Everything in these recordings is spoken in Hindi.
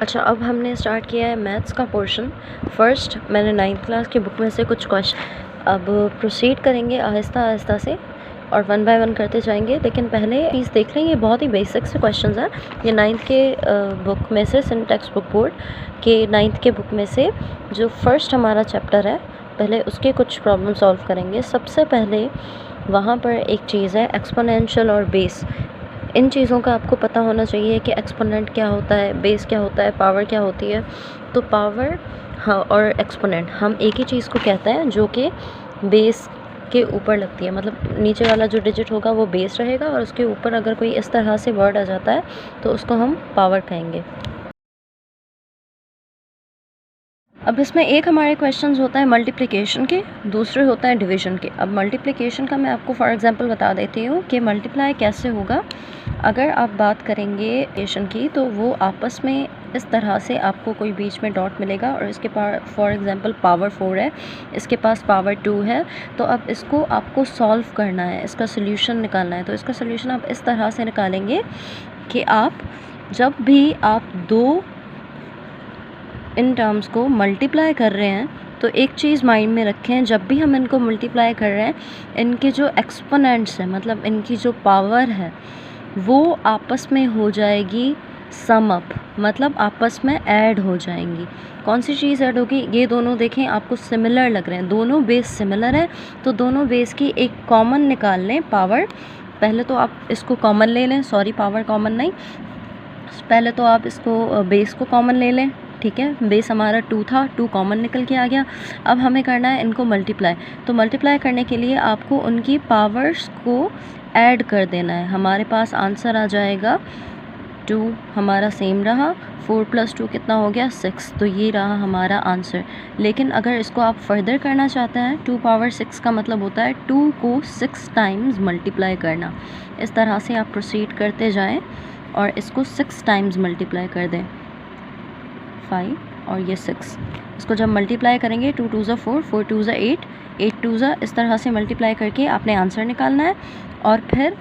अच्छा, अब हमने स्टार्ट किया है मैथ्स का पोर्शन। फर्स्ट मैंने 9th क्लास की बुक में से कुछ क्वेश्चन अब प्रोसीड करेंगे आहिस्ता आहिस्ता से और वन बाय वन करते जाएंगे। लेकिन पहले प्लीज़ देख लें, ये बहुत ही बेसिक से क्वेश्चंस हैं। ये 9th के बुक में से, सिंटेक्स बुक बोर्ड के 9th के बुक में से जो फर्स्ट हमारा चैप्टर है, पहले उसके कुछ प्रॉब्लम सॉल्व करेंगे। सबसे पहले वहाँ पर एक चीज़ है एक्सपोनेंशियल और बेस। इन चीज़ों का आपको पता होना चाहिए कि एक्सपोनेंट क्या होता है, बेस क्या होता है, पावर क्या होती है। तो पावर हाँ और एक्सपोनेंट हम एक ही चीज़ को कहते हैं जो कि बेस के ऊपर लगती है। मतलब नीचे वाला जो डिजिट होगा वो बेस रहेगा और उसके ऊपर अगर कोई इस तरह से वर्ड आ जाता है तो उसको हम पावर कहेंगे। अब इसमें एक हमारे क्वेश्चन्स होता है मल्टीप्लिकेशन के, दूसरे होता है डिवीज़न के। अब मल्टीप्लिकेशन का मैं आपको फॉर एग्जांपल बता देती हूँ कि मल्टीप्लाई कैसे होगा। अगर आप बात करेंगे एडिशन की तो वो आपस में इस तरह से आपको कोई बीच में डॉट मिलेगा और इसके पास फॉर एग्जांपल पावर 4 है, इसके पास पावर 2 है। तो अब इसको आपको सॉल्व करना है, इसका सोल्यूशन निकालना है। तो इसका सोल्यूशन आप इस तरह से निकालेंगे कि आप जब भी आप दो इन टर्म्स को मल्टीप्लाई कर रहे हैं तो एक चीज़ माइंड में रखें, जब भी हम इनको मल्टीप्लाई कर रहे हैं इनके जो एक्सपोनेंट्स हैं, मतलब इनकी जो पावर है वो आपस में हो जाएगी सम अप, मतलब आपस में ऐड हो जाएंगी। कौन सी चीज़ ऐड होगी? ये दोनों देखें आपको सिमिलर लग रहे हैं, दोनों बेस सिमिलर है तो दोनों बेस की एक कॉमन निकाल लें पावर। पहले तो आप इसको कॉमन ले लें, सॉरी पावर कॉमन नहीं, पहले तो आप इसको बेस को कॉमन ले लें। ठीक है, बेस हमारा 2 था, 2 कॉमन निकल के आ गया। अब हमें करना है इनको मल्टीप्लाई। तो मल्टीप्लाई करने के लिए आपको उनकी पावर्स को ऐड कर देना है। हमारे पास आंसर आ जाएगा 2 हमारा सेम रहा, 4 + 2 कितना हो गया 6। तो ये रहा हमारा आंसर। लेकिन अगर इसको आप फर्दर करना चाहते हैं, 2 पावर 6 का मतलब होता है 2 को 6 टाइम्स मल्टीप्लाई करना। इस तरह से आप प्रोसीड करते जाएं और इसको 6 टाइम्स मल्टीप्लाई कर दें, 5 और ये 6। इसको जब मल्टीप्लाई करेंगे 2 2 ज़ा 4, 4 2 ज़ा 8, 8 2 ज़ा, इस तरह से मल्टीप्लाई करके आपने आंसर निकालना है। और फिर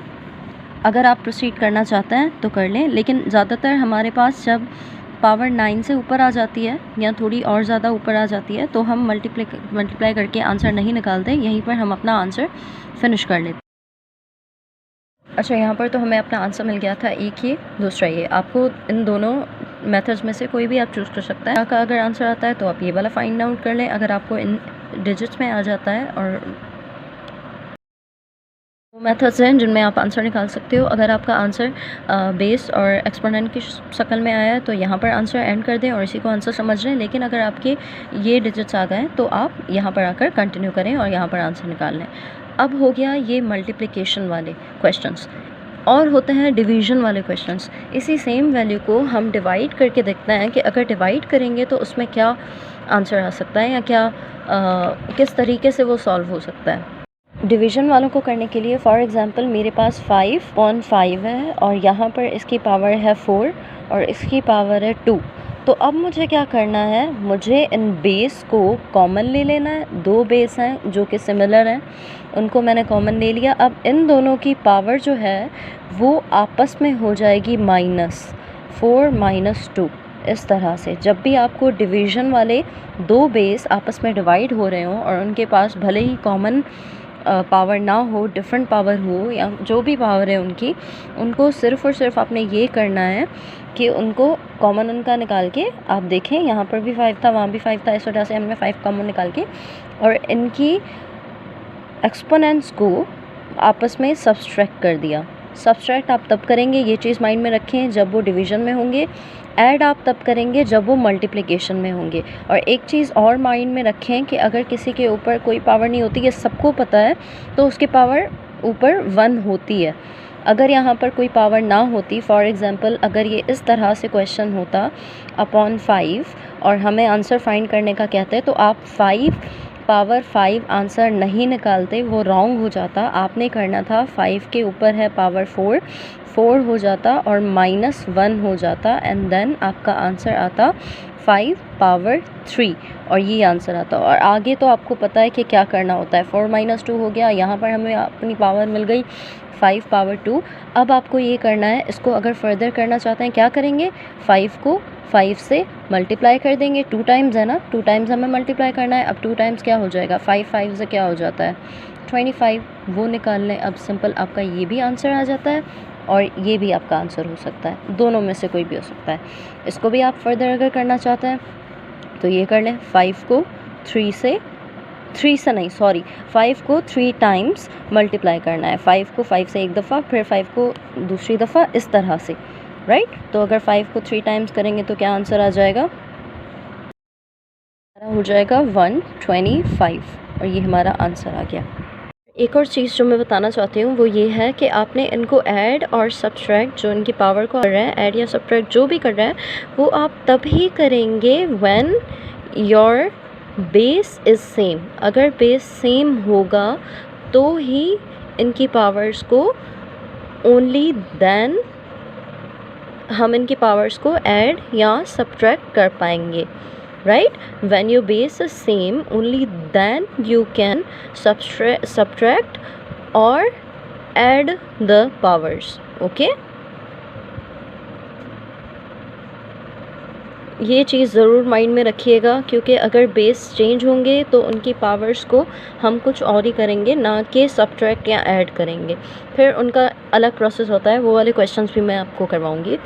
अगर आप प्रोसीड करना चाहते हैं तो कर लें, लेकिन ज़्यादातर हमारे पास जब पावर 9 से ऊपर आ जाती है या थोड़ी और ज़्यादा ऊपर आ जाती है तो हम मल्टीप्लाई करके आंसर नहीं निकालते, यहीं पर हम अपना आंसर फिनिश कर लेते। अच्छा, यहाँ पर तो हमें अपना आंसर मिल गया था, एक ये दूसरा ये। आपको इन दोनों मेथड्स में से कोई भी आप चूज़ कर सकते हैं। का अगर आंसर आता है तो आप ये वाला फाइंड आउट कर लें। अगर आपको इन डिजिट्स में आ जाता है, और वो मेथड्स हैं जिनमें आप आंसर निकाल सकते हो। अगर आपका आंसर बेस और एक्सपोनेंट की शक्ल में आया है तो यहाँ पर आंसर एंड कर दें और इसी को आंसर समझ लें। लेकिन अगर आपके ये डिजिट्स आ गए तो आप यहाँ पर आकर कंटिन्यू करें और यहाँ पर आंसर निकाल लें। अब हो गया ये मल्टीप्लिकेशन वाले क्वेश्चंस, और होते हैं डिवीज़न वाले क्वेश्चंस। इसी सेम वैल्यू को हम डिवाइड करके देखते हैं कि अगर डिवाइड करेंगे तो उसमें क्या आंसर आ सकता है या क्या किस तरीके से वो सॉल्व हो सकता है। डिवीज़न वालों को करने के लिए फॉर एग्ज़ाम्पल मेरे पास 5/5 है और यहाँ पर इसकी पावर है 4 और इसकी पावर है 2। तो अब मुझे क्या करना है, मुझे इन बेस को कॉमन ले लेना है। दो बेस हैं जो कि सिमिलर हैं, उनको मैंने कॉमन ले लिया। अब इन दोनों की पावर जो है वो आपस में हो जाएगी -4 - 2। इस तरह से जब भी आपको डिवीज़न वाले दो बेस आपस में डिवाइड हो रहे हों और उनके पास भले ही कॉमन पावर ना हो, डिफरेंट पावर हो या जो भी पावर है उनकी, उनको सिर्फ़ और सिर्फ आपने ये करना है कि उनको कॉमन उनका निकाल के आप देखें, यहाँ पर भी 5 था, वहाँ भी 5 था, इस वजह से हमने 5 कॉमन निकाल के और इनकी एक्सपोनेंट्स को आपस में सब्सट्रैक्ट कर दिया। सब्सट्रैक्ट आप तब करेंगे, ये चीज़ माइंड में रखें, जब वो डिवीज़न में होंगे। ऐड आप तब करेंगे जब वो मल्टीप्लिकेशन में होंगे। और एक चीज़ और माइंड में रखें कि अगर किसी के ऊपर कोई पावर नहीं होती, ये सबको पता है, तो उसकी पावर ऊपर 1 होती है। अगर यहाँ पर कोई पावर ना होती, फॉर एग्ज़ाम्पल अगर ये इस तरह से क्वेश्चन होता अपॉन 5 और हमें आंसर फाइंड करने का कहते हैं, तो आप 5/5 आंसर नहीं निकालते, वो रॉन्ग हो जाता। आपने करना था 5 के ऊपर है पावर 4 हो जाता और -1 हो जाता एंड देन आपका आंसर आता 5/3 और ये आंसर आता। और आगे तो आपको पता है कि क्या करना होता है। 4 - 2 हो गया, यहाँ पर हमें अपनी पावर मिल गई 5/2। अब आपको ये करना है, इसको अगर फर्दर करना चाहते हैं क्या करेंगे, 5 को 5 से मल्टीप्लाई कर देंगे, 2 टाइम्स है ना, 2 टाइम्स हमें मल्टीप्लाई करना है। अब 2 टाइम्स क्या हो जाएगा, 5 5 से क्या हो जाता है 25, वो निकाल लें। अब सिंपल आपका ये भी आंसर आ जाता है और ये भी आपका आंसर हो सकता है, दोनों में से कोई भी हो सकता है। इसको भी आप फर्दर अगर करना चाहते हैं तो ये कर लें, 5 को 3 से 3 टाइम्स मल्टीप्लाई करना है। 5 को 5 से एक दफ़ा, फिर 5 को दूसरी दफ़ा, इस तरह से, राइट। तो अगर 5 को 3 टाइम्स करेंगे तो क्या आंसर आ जाएगा, हो जाएगा 125 और ये हमारा आंसर आ गया। एक और चीज़ जो मैं बताना चाहती हूँ वो ये है कि आपने इनको ऐड और सब्ट्रैक्ट, जो इनकी पावर को कर रहे हैं, ऐड या सब्ट्रैक्ट जो भी कर रहे हैं, वो आप तभी करेंगे when your base is same. अगर बेस सेम होगा तो ही इनकी पावर्स को, ओनली देन हम इनकी पावर्स को ऐड या सब्ट्रैक्ट कर पाएंगे, right? When your base is same, only then you can subtract or add the powers, okay? ये चीज़ ज़रूर माइंड में रखिएगा, क्योंकि अगर बेस चेंज होंगे तो उनकी पावर्स को हम कुछ और ही करेंगे, ना कि सब्ट्रैक्ट या ऐड करेंगे। फिर उनका अलग प्रोसेस होता है, वो वाले क्वेश्चंस भी मैं आपको करवाऊँगी।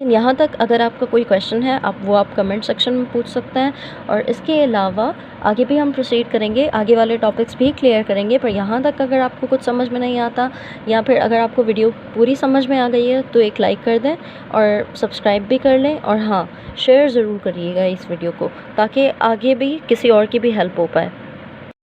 लेकिन यहाँ तक अगर आपका कोई क्वेश्चन है आप कमेंट सेक्शन में पूछ सकते हैं, और इसके अलावा आगे भी हम प्रोसीड करेंगे, आगे वाले टॉपिक्स भी क्लियर करेंगे। पर यहाँ तक अगर आपको कुछ समझ में नहीं आता, या फिर अगर आपको वीडियो पूरी समझ में आ गई है, तो एक लाइक कर दें और सब्सक्राइब भी कर लें, और हाँ, शेयर ज़रूर करिएगा इस वीडियो को, ताकि आगे भी किसी और की भी हेल्प हो पाए।